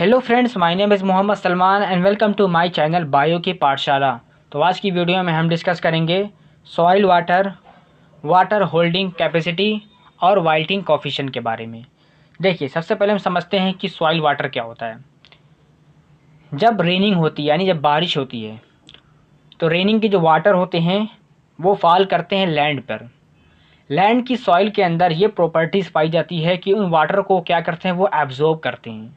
Hello friends, my name is Mohammad Salman and welcome to my channel bio की पाठशाला। तो आज की वीडियो में हम डिस्कस करेंगे soil water, water holding capacity और वाइल्टिंग कोफिशिएंट के बारे में। देखिए, सबसे पहले हम समझते हैं कि सॉइल वाटर क्या होता है। जब रेनिंग होती है यानी जब बारिश होती है तो रेनिंग के जो वाटर होते हैं वो फॉल करते हैं लैंड पर। लैंड की सॉइल के अंदर ये प्रॉपर्टीज़ पाई जाती है कि उन वाटर को क्या करते हैं, वो एब्जॉर्ब करते हैं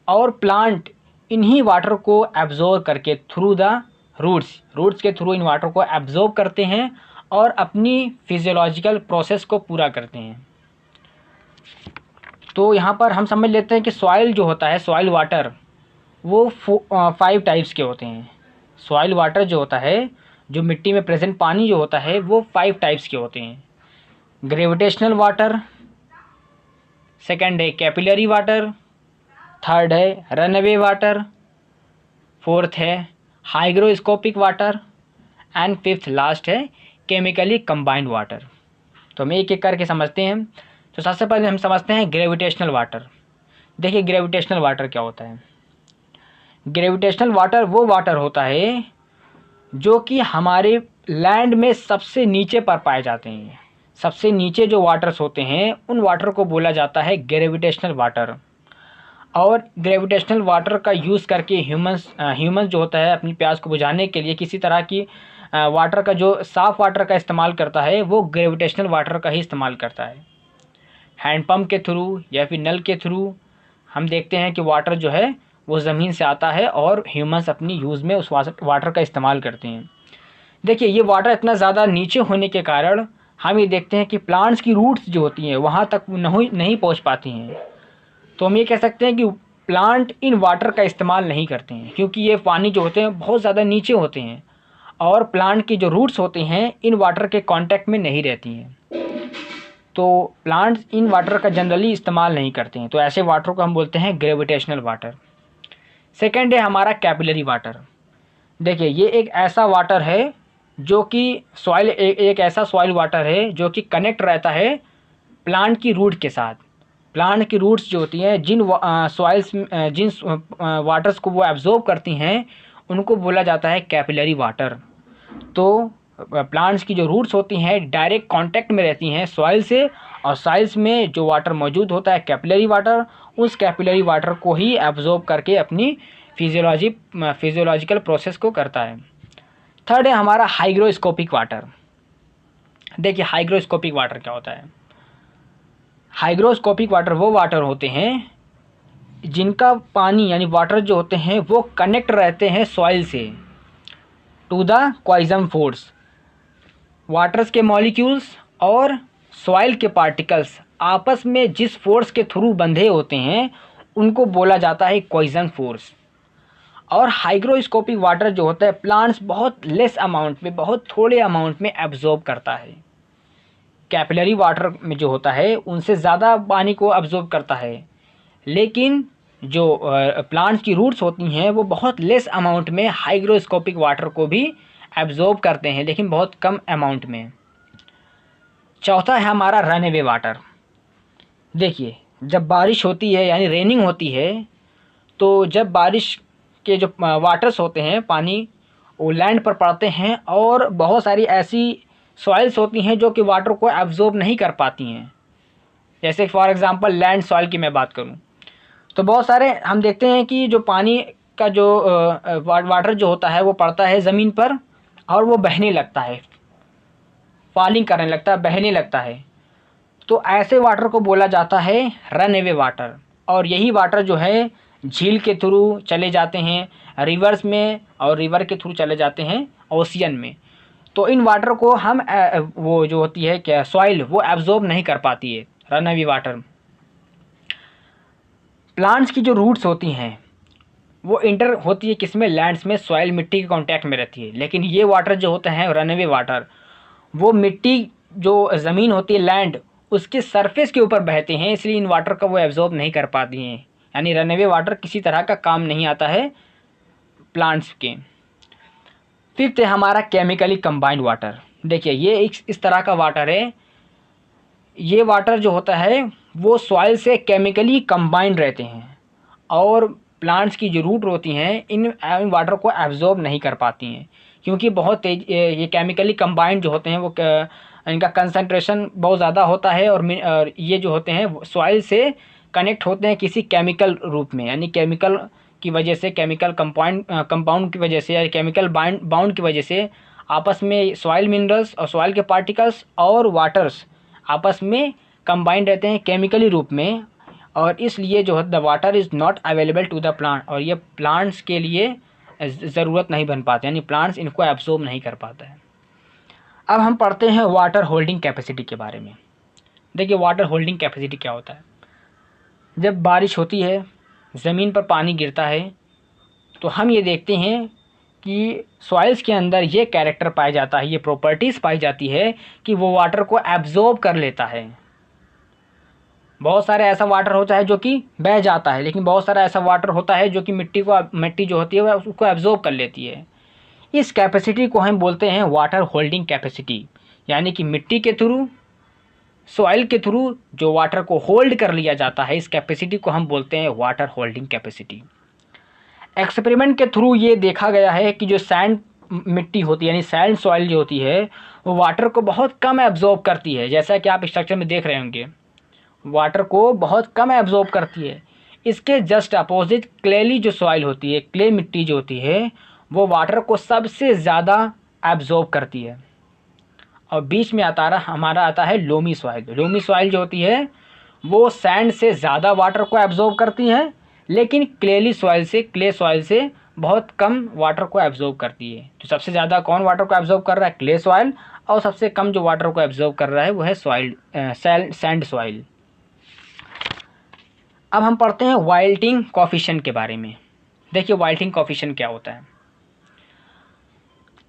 और प्लांट इन्हीं वाटर को एब्जॉर्ब करके थ्रू द रूट्स के थ्रू इन वाटर को एब्जॉर्ब करते हैं और अपनी फिजियोलॉजिकल प्रोसेस को पूरा करते हैं। तो यहाँ पर हम समझ लेते हैं कि सॉइल जो होता है, सॉइल वाटर, वो 5 टाइप्स के होते हैं। सॉइल वाटर जो होता है, जो मिट्टी में प्रेजेंट पानी जो होता है, वो 5 टाइप्स के होते हैं। ग्रेविटेशनल वाटर, सेकंड है कैपिलरी वाटर, थर्ड है रनअवे वाटर, फोर्थ है hygroscopic water and fifth last है केमिकली कंबाइंड वाटर। तो हम एक एक करके समझते हैं। तो सबसे पहले हम समझते हैं ग्रेविटेशनल वाटर। देखिए, ग्रेविटेशनल वाटर क्या होता है। ग्रेविटेशनल वाटर वो वाटर होता है जो कि हमारे लैंड में सबसे नीचे पर पाए जाते हैं। सबसे नीचे जो वाटर्स होते हैं उन वाटर को बोला जाता है ग्रेविटेशनल वाटर। और ग्रेविटेशनल वाटर का यूज़ करके ह्यूमंस जो होता है अपनी प्यास को बुझाने के लिए किसी तरह की वाटर का, जो साफ़ वाटर का इस्तेमाल करता है, वो ग्रेविटेशनल वाटर का ही इस्तेमाल करता है। हैंडपम्प के थ्रू या फिर नल के थ्रू हम देखते हैं कि वाटर जो है वो ज़मीन से आता है और ह्यूमंस अपनी यूज़ में उस वाटर का इस्तेमाल करते हैं। देखिए, ये वाटर इतना ज़्यादा नीचे होने के कारण हम ये देखते हैं कि प्लांट्स की रूट्स जो होती हैं वहाँ तक नहीं पहुँच पाती हैं। तो हम ये कह सकते हैं कि प्लांट इन वाटर का इस्तेमाल नहीं करते हैं क्योंकि ये पानी जो होते हैं बहुत ज़्यादा नीचे होते हैं और प्लांट की जो रूट्स होती हैं इन वाटर के कांटेक्ट में नहीं रहती हैं। तो प्लांट्स इन वाटर का जनरली इस्तेमाल नहीं करते हैं। तो ऐसे वाटर को हम बोलते हैं ग्रेविटेशनल वाटर। सेकेंड है हमारा कैपिलरी वाटर। देखिए, ये एक ऐसा वाटर है जो कि सॉइल एक ऐसा सॉइल वाटर है जो कि कनेक्ट रहता है प्लांट की रूट के साथ। प्लांट की रूट्स जो होती हैं जिन वाटर्स को वो एब्जॉर्ब करती हैं उनको बोला जाता है कैपिलरी वाटर। तो प्लांट्स की जो रूट्स होती हैं डायरेक्ट कांटेक्ट में रहती हैं सॉइल से, और सॉइल्स में जो वाटर मौजूद होता है कैपिलरी वाटर, उस कैपिलरी वाटर को ही एब्जॉर्ब करके अपनी फिजियोलॉजिकल प्रोसेस को करता है। थर्ड है हमारा हाइग्रोस्कोपिक वाटर। देखिए, हाइग्रोस्कोपिक वाटर क्या होता है। हाइग्रोस्कोपिक वाटर वो वाटर होते हैं जिनका पानी यानी वाटर जो होते हैं वो कनेक्ट रहते हैं सॉइल से टू द क्वाइजम फोर्स। वाटर्स के मॉलिक्यूल्स और सॉइल के पार्टिकल्स आपस में जिस फोर्स के थ्रू बंधे होते हैं उनको बोला जाता है क्वाइजम फोर्स। और हाइग्रोस्कोपिक वाटर जो होता है प्लांट्स बहुत लेस अमाउंट में, बहुत थोड़े अमाउंट में एब्जॉर्ब करता है। कैपिलरी वाटर में जो होता है उनसे ज़्यादा पानी को एब्जॉर्ब करता है, लेकिन जो प्लांट्स की रूट्स होती हैं वो बहुत लेस अमाउंट में हाइग्रोस्कोपिक वाटर को भी एब्जॉर्ब करते हैं, लेकिन बहुत कम अमाउंट में। चौथा है हमारा रनअवे वाटर। देखिए, जब बारिश होती है यानी रेनिंग होती है तो जब बारिश के जो वाटर्स होते हैं, पानी, वो लैंड पर पड़ते हैं और बहुत सारी ऐसी सॉइल्स होती हैं जो कि वाटर को एब्जॉर्ब नहीं कर पाती हैं। जैसे फॉर एग्जांपल लैंड सॉइल की मैं बात करूं तो बहुत सारे हम देखते हैं कि जो पानी का जो वाटर जो होता है वो पड़ता है ज़मीन पर और वो बहने लगता है, फॉलिंग करने लगता है, बहने लगता है। तो ऐसे वाटर को बोला जाता है रनअवे वाटर। और यही वाटर जो है झील के थ्रू चले जाते हैं रिवर्स में और रिवर के थ्रू चले जाते हैं ओशियन में। तो इन वाटर को हम वो जो होती है क्या सॉइल वो एब्जॉर्ब नहीं कर पाती है, रनअवे वाटर। प्लांट्स की जो रूट्स होती हैं वो इंटर होती है किसमें, लैंड्स में, सॉइल, मिट्टी के कांटेक्ट में रहती है। लेकिन ये वाटर जो होते हैं रनअवे वाटर, वो मिट्टी जो ज़मीन होती है, लैंड, उसके सरफेस के ऊपर बहते हैं, इसलिए इन वाटर का वो एब्जॉर्ब नहीं कर पाती हैं। यानी रनअवे वाटर किसी तरह का काम नहीं आता है प्लांट्स के। फिफ्थ है हमारा केमिकली कंबाइंड वाटर। देखिए, ये इस तरह का वाटर है। ये वाटर जो होता है वो सॉइल से केमिकली कंबाइंड रहते हैं और प्लांट्स की जो रूट होती हैं इन वाटर को एब्जॉर्ब नहीं कर पाती हैं, क्योंकि बहुत तेज ये केमिकली कंबाइंड जो होते हैं वो इनका कंसंट्रेशन बहुत ज़्यादा होता है, और ये जो होते हैं सॉइल से कनेक्ट होते हैं किसी केमिकल रूप में, यानी केमिकल की वजह से, केमिकल कंपाउंड की वजह से या केमिकल बाउंड की वजह से आपस में सॉइल मिनरल्स और सॉइल के पार्टिकल्स और वाटर्स आपस में कंबाइंड रहते हैं केमिकली रूप में, और इसलिए जो है the water is not available to the plant, और ये प्लांट्स के लिए ज़रूरत नहीं बन पाते, यानी प्लांट्स इनको एब्जॉर्ब नहीं कर पाता है। अब हम पढ़ते हैं वाटर होल्डिंग कैपेसिटी के बारे में। देखिए वाटर होल्डिंग कैपेसिटी क्या होता है। जब बारिश होती है, ज़मीन पर पानी गिरता है, तो हम ये देखते हैं कि सॉइल्स के अंदर ये कैरेक्टर पाया जाता है, ये प्रॉपर्टीज़ पाई जाती है कि वो वाटर को एब्जॉर्ब कर लेता है। बहुत सारे ऐसा वाटर होता है जो कि बह जाता है, लेकिन बहुत सारा ऐसा वाटर होता है जो कि मिट्टी जो होती है वह उसको एब्जॉर्ब कर लेती है। इस कैपेसिटी को हम बोलते हैं वाटर होल्डिंग कैपेसिटी, यानी कि मिट्टी के थ्रू, सॉइल के थ्रू जो वाटर को होल्ड कर लिया जाता है, इस कैपेसिटी को हम बोलते हैं वाटर होल्डिंग कैपेसिटी। एक्सपेरिमेंट के थ्रू ये देखा गया है कि जो सैंड मिट्टी होती है, यानी सैंड सॉइल जो होती है, वो वाटर को बहुत कम एब्जॉर्ब करती है। जैसा कि आप स्ट्रक्चर में देख रहे होंगे, वाटर को बहुत कम एब्जॉर्ब करती है। इसके जस्ट अपोजिट क्लेली जो सॉइल होती है, क्ले मिट्टी जो होती है, वो वाटर को सबसे ज़्यादा एब्जॉर्ब करती है। और बीच में हमारा आता है लोमी सॉइल। लोमी सॉइल जो होती है वो सैंड से ज़्यादा वाटर को एब्जॉर्ब करती है, लेकिन क्ले सॉइल से बहुत कम वाटर को एब्जॉर्ब करती है। तो सबसे ज़्यादा कौन वाटर को एब्जॉर्ब कर रहा है? Clay soil. और सबसे कम जो वाटर को एब्जॉर्ब कर रहा है वो है सैंड सॉइल। अब हम पढ़ते हैं वाइल्टिंग कोफिशिएंट के बारे में। देखिए वाइल्टिंग कोफिशिएंट क्या होता है।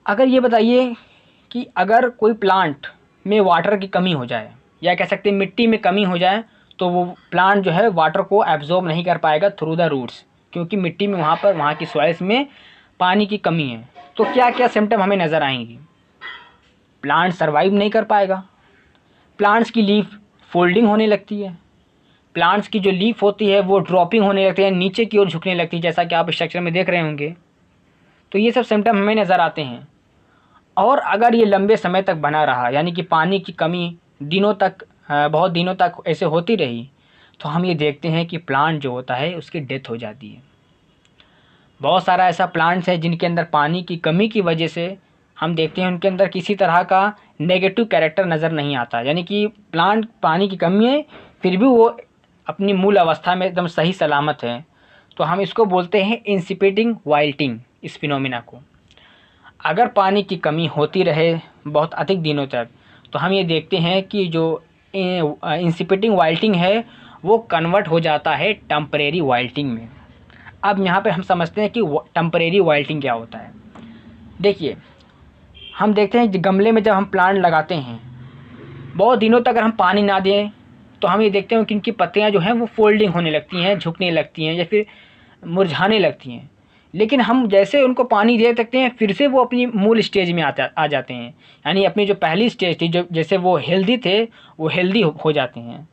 अगर ये बताइए कि अगर कोई प्लांट में वाटर की कमी हो जाए, या कह सकते हैं मिट्टी में कमी हो जाए, तो वो प्लांट जो है वाटर को एब्जॉर्ब नहीं कर पाएगा थ्रू द रूट्स, क्योंकि मिट्टी में वहाँ की सॉइल्स में पानी की कमी है। तो क्या क्या सिम्टम हमें नज़र आएंगी? प्लांट सर्वाइव नहीं कर पाएगा, प्लांट्स की लीफ फोल्डिंग होने लगती है, प्लांट्स की जो लीफ होती है वो ड्रॉपिंग होने लगती है, नीचे की ओर झुकने लगती है, जैसा कि आप स्ट्रक्चर में देख रहे होंगे। तो ये सब सिम्टम हमें नज़र आते हैं। और अगर ये लंबे समय तक बना रहा, यानी कि पानी की कमी बहुत दिनों तक ऐसे होती रही, तो हम ये देखते हैं कि प्लांट जो होता है उसकी डेथ हो जाती है। बहुत सारा ऐसा प्लांट्स है जिनके अंदर पानी की कमी की वजह से हम देखते हैं उनके अंदर किसी तरह का नेगेटिव कैरेक्टर नज़र नहीं आता, यानी कि प्लांट पानी की कमी है फिर भी वो अपनी मूल अवस्था में एकदम सही सलामत है। तो हम इसको बोलते हैं इंसिपिडिंग वाइल्टिंग, इस फिनोमिना को। अगर पानी की कमी होती रहे बहुत अधिक दिनों तक, तो हम ये देखते हैं कि जो इंसिपिडिंग वाइल्टिंग है वो कन्वर्ट हो जाता है टेम्परेरी वाइल्टिंग में। अब यहाँ पे हम समझते हैं कि टेम्परेरी वाइल्टिंग क्या होता है। देखिए हम देखते हैं गमले में जब हम प्लांट लगाते हैं, बहुत दिनों तक अगर हम पानी ना दें, तो हम ये देखते हैं कि इनकी पत्तियाँ जो हैं वो फोल्डिंग होने लगती हैं, झुकने लगती हैं, या फिर मुरझाने लगती हैं। लेकिन हम जैसे उनको पानी दे सकते हैं, फिर से वो अपनी मूल स्टेज में आ जाते हैं, यानी अपनी जो पहली स्टेज थी, जो जैसे वो हेल्दी थे, वो हेल्दी हो जाते हैं।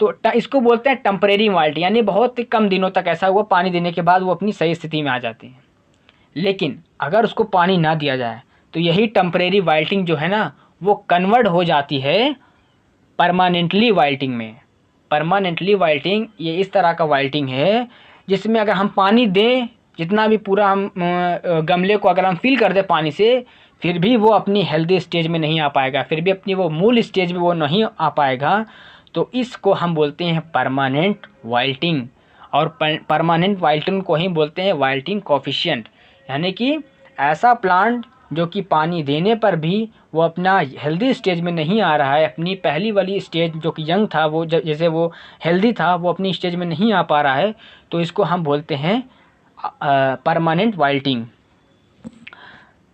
तो इसको बोलते हैं टेम्परेरी वाइल्टिंग, यानी बहुत कम दिनों तक ऐसा हुआ, पानी देने के बाद वो अपनी सही स्थिति में आ जाते हैं। लेकिन अगर उसको पानी ना दिया जाए, तो यही टेम्परेरी वाइल्टिंग जो है ना, वो कन्वर्ट हो जाती है परमानेंटली वाइल्टिंग में। परमानेंटली वाइल्टिंग ये इस तरह का वाइल्टिंग है जिसमें अगर हम पानी दें, जितना भी पूरा हम गमले को अगर हम फिल कर दें पानी से, फिर भी वो अपनी हेल्दी स्टेज में नहीं आ पाएगा, फिर भी अपनी वो मूल स्टेज में वो नहीं आ पाएगा। तो इसको हम बोलते हैं परमानेंट वाइल्टिंग, और परमानेंट वाइल्टिंग को ही बोलते हैं वाइल्टिंग कोफिशिएंट, यानी कि ऐसा प्लांट जो कि पानी देने पर भी वो अपना हेल्दी स्टेज में नहीं आ रहा है, अपनी पहली वाली स्टेज जो कि यंग था, वो जैसे वो हेल्दी था, वो अपनी स्टेज में नहीं आ पा रहा है, तो इसको हम बोलते हैं परमानेंट वाइल्टिंग।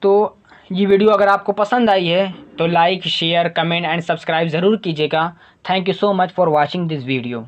तो ये वीडियो अगर आपको पसंद आई है तो like, share, comment and subscribe ज़रूर कीजिएगा। Thank you so much for watching this video.